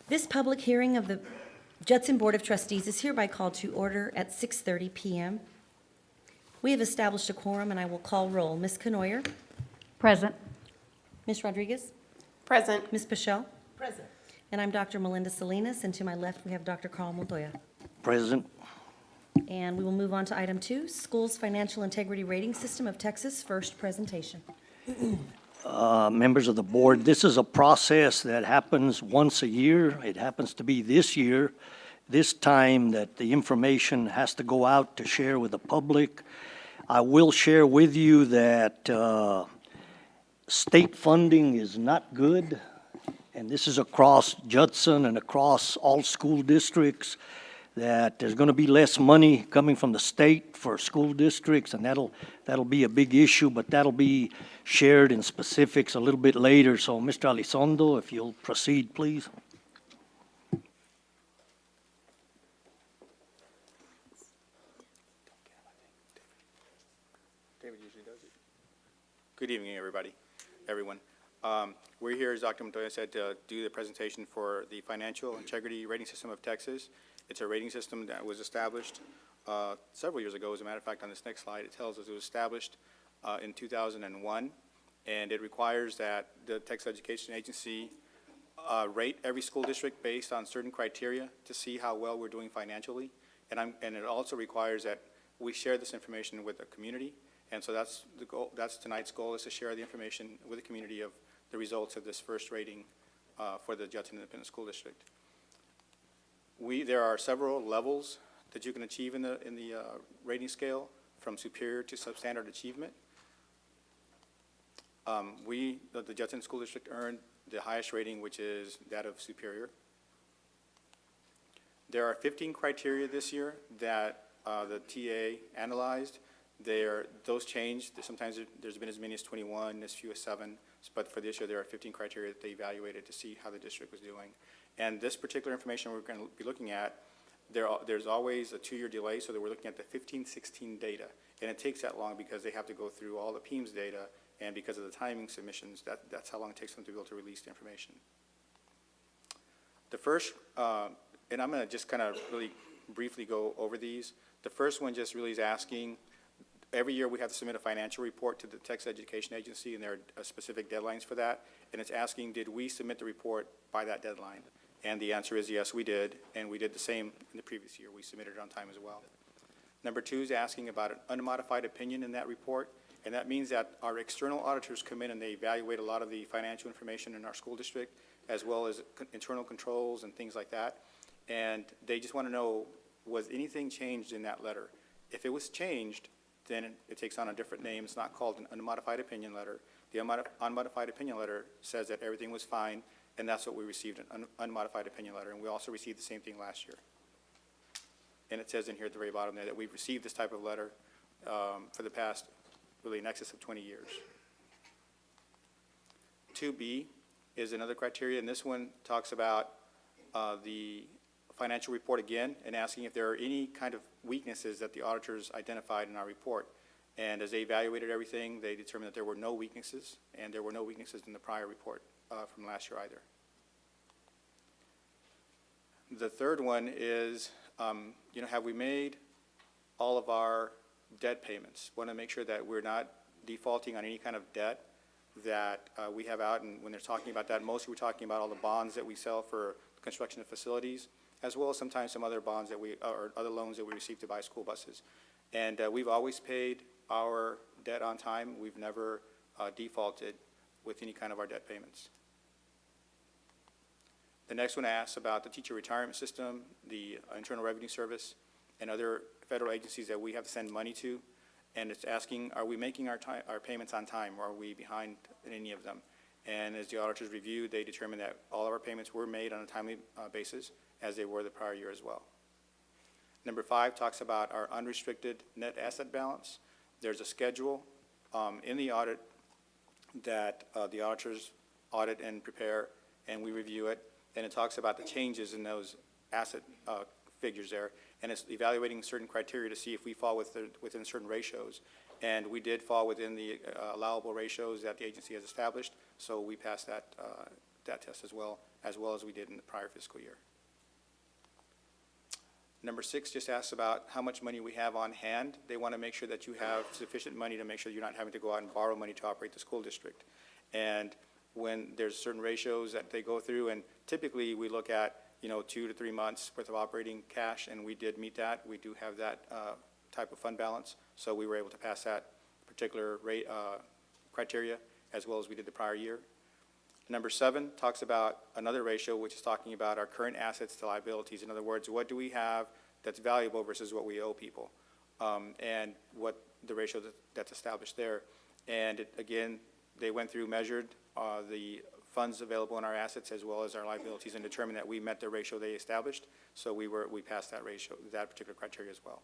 This public hearing of the Judson Board of Trustees is hereby called to order at 6:30 PM. We have established a quorum, and I will call roll. Ms. Canoyer? Present. Ms. Rodriguez? Present. Ms. Pichelle? Present. And I'm Dr. Melinda Salinas, and to my left, we have Dr. Carl Montoya. Present. And we will move on to item 2, Schools Financial Integrity Rating System of Texas, first presentation. Members of the board, this is a process that happens once a year. It happens to be this year, this time that the information has to go out to share with the public. I will share with you that state funding is not good, and this is across Judson and across all school districts, that there's going to be less money coming from the state for school districts, and that'll be a big issue, but that'll be shared in specifics a little bit later. So, Mr. Elizondo, if you'll proceed, please. David usually does it. Good evening, everyone. We're here, as Dr. Montoya said, to do the presentation for the Financial Integrity Rating System of Texas. It's a rating system that was established several years ago. As a matter of fact, on this next slide, it tells us it was established in 2001, and it requires that the Texas Education Agency rate every school district based on certain criteria to see how well we're doing financially. And it also requires that we share this information with the community. And so that's the goal. That's tonight's goal, is to share the information with the community of the results of this first rating for the Judson Independent School District. There are several levels that you can achieve in the rating scale, from superior to substandard achievement. The Judson School District earned the highest rating, which is that of superior. There are 15 criteria this year that the TA analyzed. Those changed. Sometimes there's been as many as 21, as few as 7, but for this year there are 15 criteria that they evaluated to see how the district was doing. And this particular information we're going to be looking at, there's always a 2-year delay, so that we're looking at the 15-16 data. And it takes that long because they have to go through all the PEMS data, and because of the timing submissions, that's how long it takes them to be able to release the information. The first, and I'm going to just kind of really briefly go over these. The first one just really is asking, every year we have to submit a financial report to the Texas Education Agency, and there are specific deadlines for that. And it's asking, did we submit the report by that deadline? And the answer is yes, we did, and we did the same in the previous year. We submitted it on time as well. Number 2 is asking about an unmodified opinion in that report, and that means that our external auditors come in and they evaluate a lot of the financial information in our school district, as well as internal controls and things like that. And they just want to know, was anything changed in that letter? If it was changed, then it takes on a different name. It's not called an unmodified opinion letter. The unmodified opinion letter says that everything was fine, and that's what we received, an unmodified opinion letter. And we also received the same thing last year. And it says in here at the very bottom there that we've received this type of letter for the past, really in excess of 20 years. 2B is another criteria, and this one talks about the financial report again, and asking if there are any kind of weaknesses that the auditors identified in our report. And as they evaluated everything, they determined that there were no weaknesses, and there were no weaknesses in the prior report from last year either. The third one is, have we made all of our debt payments? Want to make sure that we're not defaulting on any kind of debt that we have out. And when they're talking about that, mostly we're talking about all the bonds that we sell for construction of facilities, as well as sometimes some other bonds or other loans that we receive to buy school buses. And we've always paid our debt on time. We've never defaulted with any kind of our debt payments. The next one asks about the teacher retirement system, the Internal Revenue Service, and other federal agencies that we have to send money to. And it's asking, are we making our payments on time, or are we behind in any of them? And as the auditors reviewed, they determined that all of our payments were made on a timely basis, as they were the prior year as well. Number 5 talks about our unrestricted net asset balance. There's a schedule in the audit that the auditors audit and prepare, and we review it. And it talks about the changes in those asset figures there. And it's evaluating certain criteria to see if we fall within certain ratios. And we did fall within the allowable ratios that the agency has established, so we passed that that test as well as we did in the prior fiscal year. Number 6 just asks about how much money we have on hand. They want to make sure that you have sufficient money to make sure you're not having to go out and borrow money to operate the school district. And when there's certain ratios that they go through, and typically we look at, 2 to 3 months worth of operating cash, and we did meet that. We do have that type of fund balance, so we were able to pass that particular rate, criteria as well as we did the prior year. Number 7 talks about another ratio, which is talking about our current assets to liabilities. In other words, what do we have that's valuable versus what we owe people, and what the ratio that's established there. And again, they went through, measured the funds available in our assets as well as our liabilities, and determined that we met the ratio they established. So we passed that ratio, that particular criteria as well.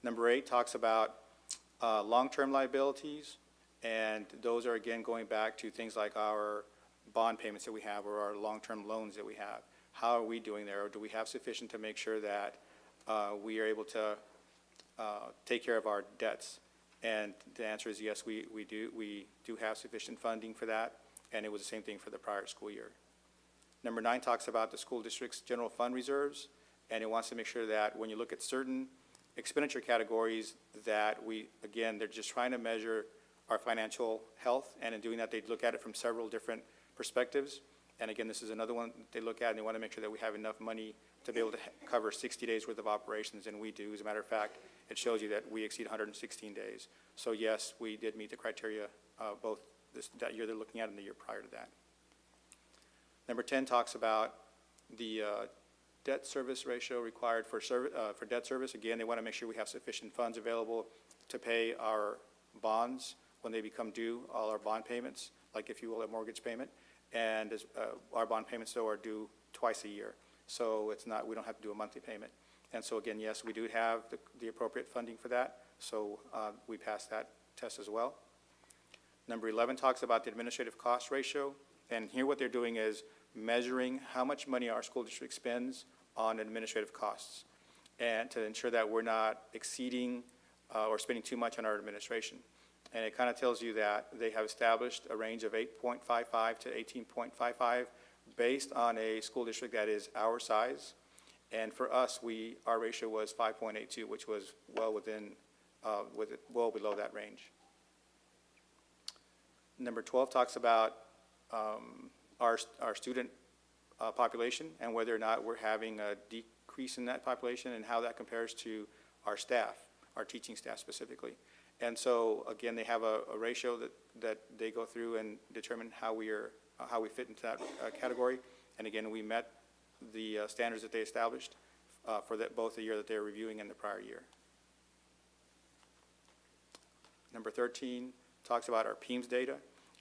Number 8 talks about long-term liabilities. And those are, again, going back to things like our bond payments that we have or our long-term loans that we have. How are we doing there? Or do we have sufficient to make sure that we are able to take care of our debts? And the answer is yes, we do. We do have sufficient funding for that, and it was the same thing for the prior school year. Number 9 talks about the school district's general fund reserves, and it wants to make sure that when you look at certain expenditure categories that they're just trying to measure our financial health, and in doing that, they look at it from several different perspectives. And again, this is another one they look at, and they want to make sure that we have enough money to be able to cover 60 days worth of operations, and we do. As a matter of fact, it shows you that we exceed 116 days. So yes, we did meet the criteria, both that year they're looking at and the year prior to that. Number 10 talks about the debt service ratio required for debt service. Again, they want to make sure we have sufficient funds available to pay our bonds when they become due, all our bond payments, like if you will, a mortgage payment. And our bond payments, though, are due twice a year. So we don't have to do a monthly payment. And so again, yes, we do have the appropriate funding for that. So we passed that test as well. Number 11 talks about the administrative cost ratio. And here what they're doing is measuring how much money our school district spends on administrative costs, and to ensure that we're not exceeding or spending too much on our administration. And it kind of tells you that they have established a range of 8.55 to 18.55 based on a school district that is our size. And for us, our ratio was 5.82, which was well below that range. Number 12 talks about our student population and whether or not we're having a decrease in that population and how that compares to our staff, our teaching staff specifically. And so, again, they have a ratio that they go through and determine how we fit into that category. And again, we met the standards that they established for both the year that they're reviewing and the prior year. Number 13 talks about our PEMS data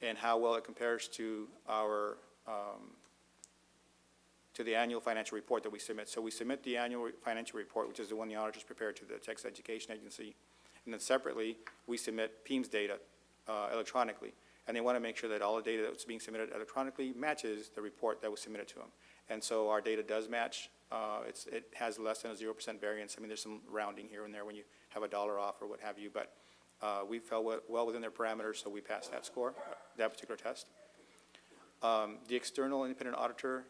and how well it compares to our to the annual financial report that we submit. So we submit the annual financial report, which is the one the auditors prepare to the Texas Education Agency. And then separately, we submit PEMS data electronically. And they want to make sure that all the data that's being submitted electronically matches the report that was submitted to them. And so our data does match. It has less than a 0% variance. I mean, there's some rounding here and there when you have $1 off or what have you, but we fell well within their parameters, so we passed that score, that particular test. The external independent auditor,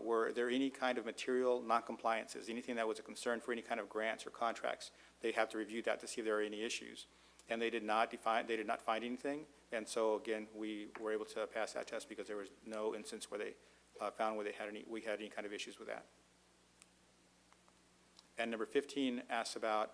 were there any kind of material non-compliances, anything that was a concern for any kind of grants or contracts? They have to review that to see if there are any issues. And they did not find anything. And so, again, we were able to pass that test because there was no instance where they found where we had any kind of issues with that. And number 15 asks about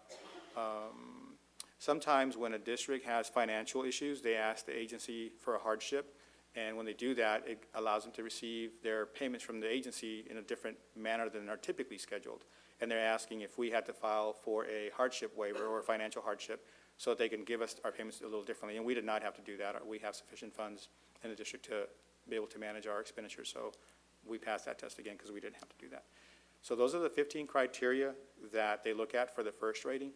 sometimes when a district has financial issues, they ask the agency for a hardship. And when they do that, it allows them to receive their payments from the agency in a different manner than are typically scheduled. And they're asking if we had to file for a hardship waiver or a financial hardship so that they can give us our payments a little differently. And we did not have to do that. We have sufficient funds in the district to be able to manage our expenditures. So we passed that test again because we didn't have to do that. So those are the 15 criteria that they look at for the first rating.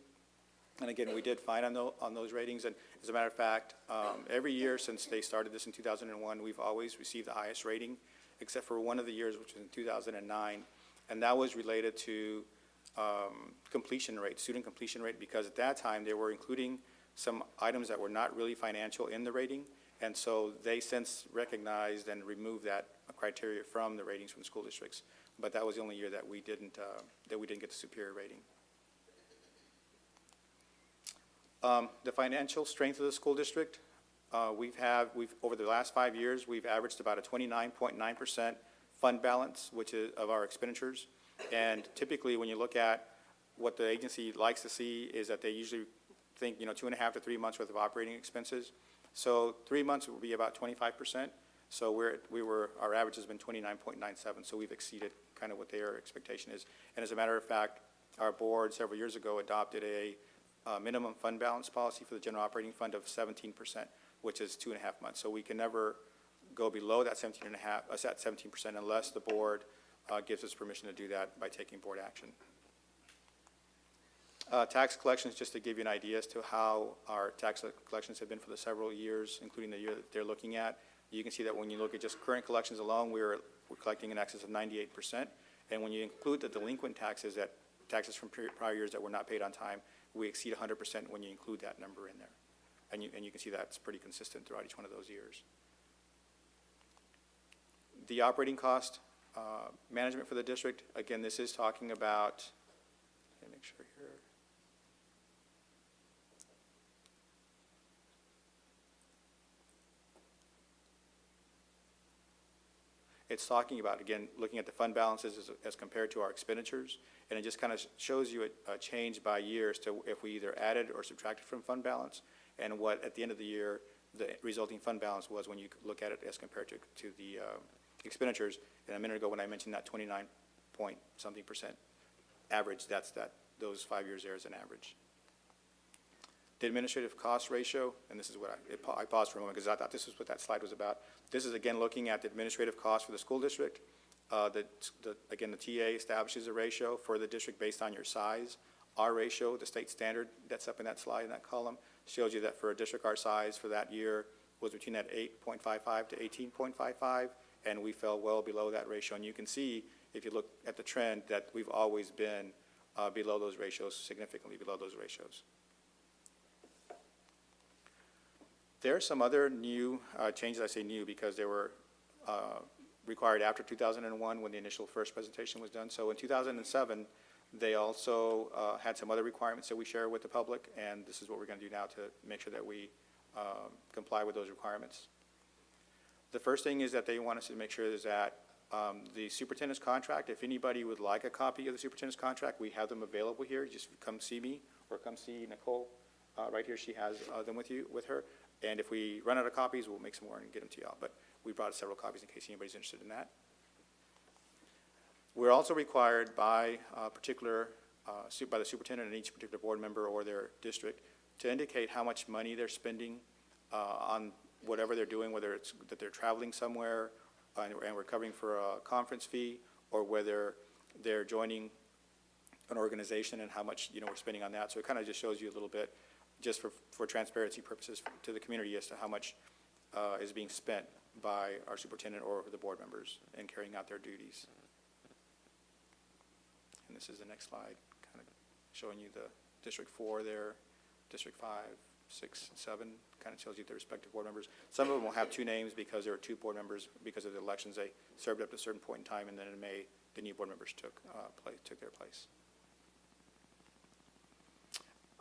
And again, we did fine on those ratings. And as a matter of fact, every year since they started this in 2001, we've always received the highest rating, except for one of the years, which was in 2009. And that was related to completion rate, student completion rate, because at that time they were including some items that were not really financial in the rating. And so they since recognized and removed that criteria from the ratings from the school districts. But that was the only year that we didn't get the superior rating. The financial strength of the school district, we've over the last 5 years, we've averaged about a 29.9% fund balance, which is of our expenditures. And typically, when you look at what the agency likes to see is that they usually think, 2.5 to 3 months worth of operating expenses. So 3 months would be about 25%. So our average has been 29.97. So we've exceeded kind of what their expectation is. And as a matter of fact, our board several years ago adopted a minimum fund balance policy for the general operating fund of 17%, which is 2.5 months. So we can never go below that 17% unless the board gives us permission to do that by taking board action. Tax collections, just to give you an idea as to how our tax collections have been for the several years, including the year that they're looking at. You can see that when you look at just current collections alone, we're collecting in excess of 98%. And when you include the delinquent taxes, taxes from prior years that were not paid on time, we exceed 100% when you include that number in there. And you can see that's pretty consistent throughout each one of those years. The operating cost management for the district, again, this is talking about, let me make sure here. It's talking about, again, looking at the fund balances as compared to our expenditures, and it just kind of shows you a change by year as to if we either added or subtracted from fund balance, and what at the end of the year the resulting fund balance was when you look at it as compared to the expenditures. And a minute ago when I mentioned that 29-point-something% average, that's those 5 years there as an average. The administrative cost ratio, and this is what I paused for a moment because I thought this is what that slide was about. This is, again, looking at the administrative cost for the school district. Again, the TA establishes a ratio for the district based on your size. Our ratio, the state standard that's up in that slide, in that column, shows you that for a district our size for that year was between that 8.55 to 18.55, and we fell well below that ratio. And you can see, if you look at the trend, that we've always been below those ratios, significantly below those ratios. There are some other new changes. I say new because they were required after 2001 when the initial first presentation was done. So in 2007, they also had some other requirements that we share with the public, and this is what we're going to do now to make sure that we comply with those requirements. The first thing is that they want us to make sure is that the superintendent's contract, if anybody would like a copy of the superintendent's contract, we have them available here. Just come see me or come see Nicole right here. She has them with her. And if we run out of copies, we'll make some more and get them to y'all. But we brought several copies in case anybody's interested in that. We're also required by by the superintendent and each particular board member or their district to indicate how much money they're spending on whatever they're doing, whether it's that they're traveling somewhere and we're covering for a conference fee, or whether they're joining an organization and how much we're spending on that. So it kind of just shows you a little bit, just for transparency purposes to the community, as to how much is being spent by our superintendent or the board members in carrying out their duties. And this is the next slide, kind of showing you the District 4 there, District 5, 6, 7, kind of shows you the respective board members. Some of them will have two names because there were two board members because of the elections. They served up to a certain point in time, and then in May, the new board members took their place.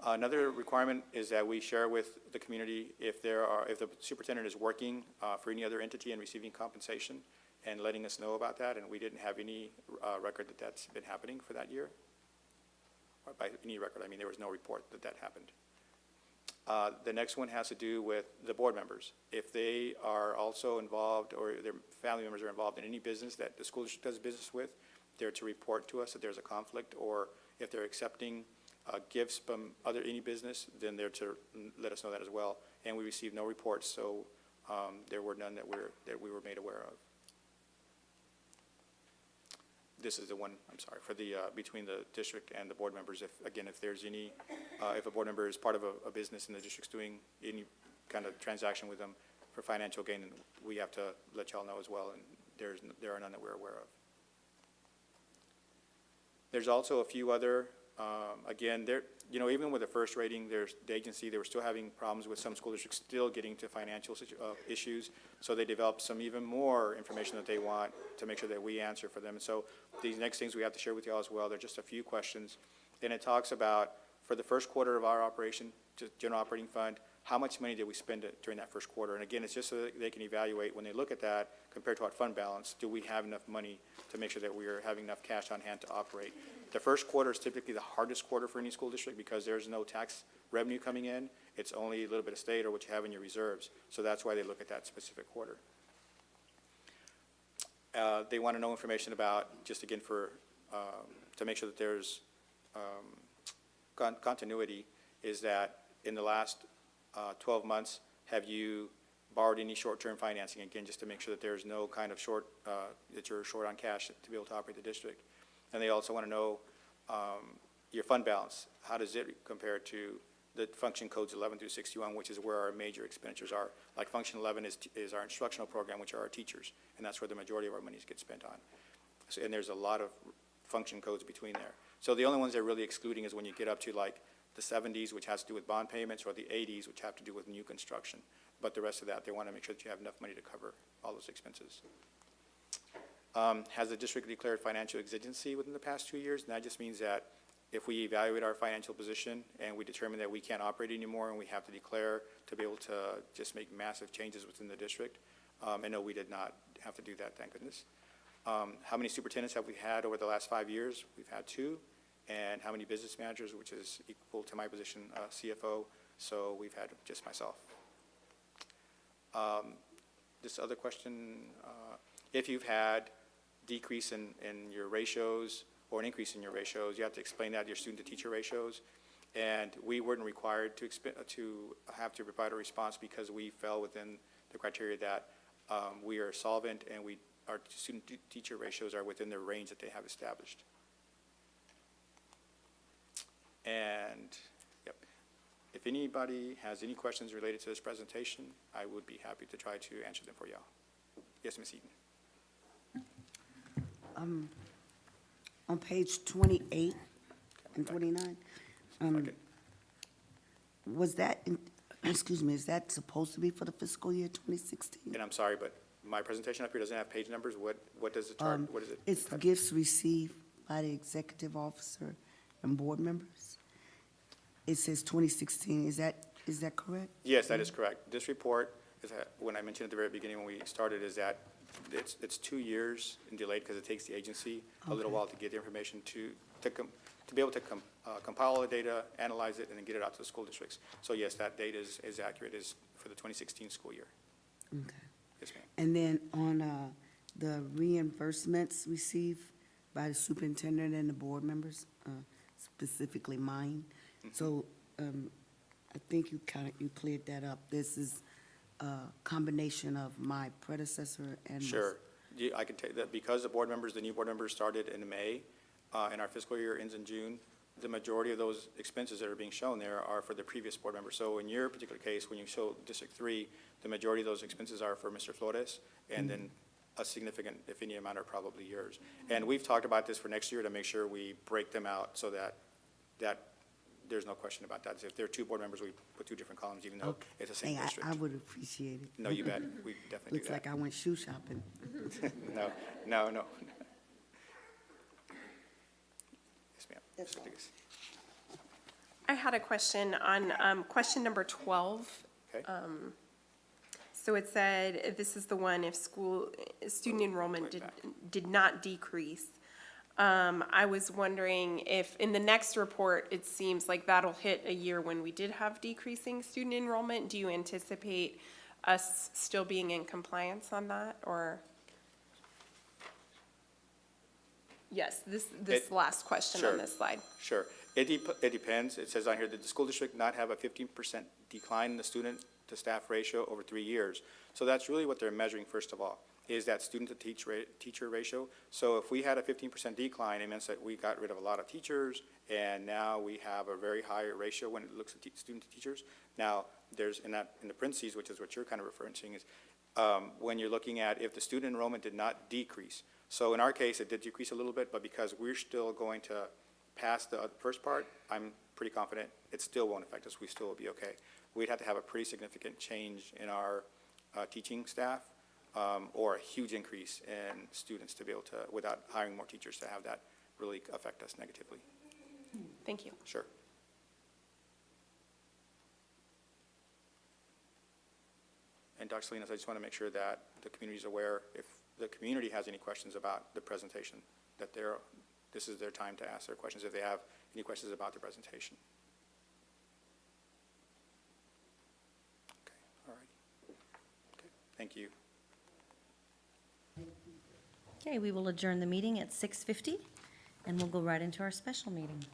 Another requirement is that we share with the community if the superintendent is working for any other entity and receiving compensation, and letting us know about that. And we didn't have any record that that's been happening for that year. Or by any record, I mean there was no report that that happened. The next one has to do with the board members. If they are also involved, or their family members are involved in any business that the school district does business with, they're to report to us that there's a conflict, or if they're accepting gifts from any business, then they're to let us know that as well. And we received no reports, so there were none that we were made aware of. This is the one, I'm sorry, for the between the district and the board members. If there's any, if a board member is part of a business and the district's doing any kind of transaction with them for financial gain, then we have to let y'all know as well, and there are none that we're aware of. There's also a few other Again, there, you know, even with the first rating, there's the agency, they were still having problems with some school districts still getting to financial issues. So they developed some even more information that they want to make sure that we answer for them. And so these next things we have to share with you all as well. They're just a few questions. And it talks about, for the first quarter of our operation, just general operating fund, how much money did we spend during that first quarter? And again, it's just so that they can evaluate when they look at that compared to our fund balance, do we have enough money to make sure that we are having enough cash on hand to operate? The first quarter is typically the hardest quarter for any school district because there's no tax revenue coming in. It's only a little bit of state or what you have in your reserves. So that's why they look at that specific quarter. They want to know information about, just again for, to make sure that there's continuity, is that in the last 12 months, have you borrowed any short-term financing? Again, just to make sure that there's no kind of short, that you're short on cash to be able to operate the district. And they also want to know your fund balance. How does it compare to the function codes 11 through 61, which is where our major expenditures are? Like function 11 is our instructional program, which are our teachers, and that's where the majority of our monies get spent on. So, and there's a lot of function codes between there. So the only ones they're really excluding is when you get up to like the 70s, which has to do with bond payments, or the 80s, which have to do with new construction. But the rest of that, they want to make sure that you have enough money to cover all those expenses. Has the district declared financial exigency within the past 2 years? And that just means that if we evaluate our financial position and we determine that we can't operate anymore and we have to declare to be able to just make massive changes within the district. And no, we did not have to do that, thank goodness. How many superintendents have we had over the last 5 years? We've had 2. And how many business managers, which is equal to my position, CFO? So we've had just myself. This other question, if you've had decrease in your ratios or an increase in your ratios, you have to explain that to your student-to-teacher ratios. And we weren't required to have to provide a response because we fell within the criteria that we are solvent and our student-to-teacher ratios are within the range that they have established. And, yep, if anybody has any questions related to this presentation, I would be happy to try to answer them for y'all. Yes, Ms. Eaton. On page 28 and 29, Okay. was that, excuse me, is that supposed to be for the fiscal year 2016? And I'm sorry, but my presentation up here doesn't have page numbers. What does the chart, what is it? It's the gifts received by the executive officer and board members. It says 2016, is that correct? Yes, that is correct. This report, is that, when I mentioned at the very beginning when we started, is that it's 2 years in delayed because it takes the agency a little Okay. while to get the information to be able to compile all the data, analyze it, and then get it out to the school districts. So yes, that data is accurate, is for the 2016 school year. Okay. Yes, ma'am. And then on the reimbursements received by the superintendent and the board members, specifically mine. So I think you cleared that up. This is a combination of my predecessor and. Sure. Yeah, I can tell you that because the new board members started in May, and our fiscal year ends in June, the majority of those expenses that are being shown there are for the previous board members. So in your particular case, when you show District 3, the majority of those expenses are for Mr. Flores, and then a significant, if any amount, are probably yours. And we've talked about this for next year to make sure we break them out so that there's no question about that. If there are 2 board members, we put 2 different columns, even though Okay. it's the same Hey, district. I would appreciate it. No, you bet. We definitely Looks do like that. I went shoe shopping. No. Yes, ma'am. That's Mr. all. Rodriguez. I had a question on question number 12. Okay. So it said, this is the one, if student enrollment Went back. did not decrease. I was wondering if, in the next report, it seems like that'll hit a year when we did have decreasing student enrollment. Do you anticipate us still being in compliance on that, or? Yes, this last question Sure. on this slide. Sure. It depends. It says on here, did the school district not have a 15% decline in the student-to-staff ratio over 3 years? So that's really what they're measuring, first of all, is that student-to-teacher ratio. So if we had a 15% decline, it means that we got rid of a lot of teachers, and now we have a very high ratio when it looks at student-to-teachers. Now, there's in the parentheses, which is what you're kind of referring to, is when you're looking at if the student enrollment did not decrease. So in our case, it did decrease a little bit, but because we're still going to past the first part, I'm pretty confident it still won't affect us. We still will be okay. We'd have to have a pretty significant change in our teaching staff, or a huge increase in students to be able to, without hiring more teachers, to have that really affect us negatively. Thank you. Sure. And Dr. Salinas, I just want to make sure that the community is aware, if the community has any questions about the presentation, that this is their time to ask their questions, if they have any questions about the presentation. Okay, all right. Okay, thank you. Okay, we will adjourn the meeting at 6:50, and we'll go right into our special meeting.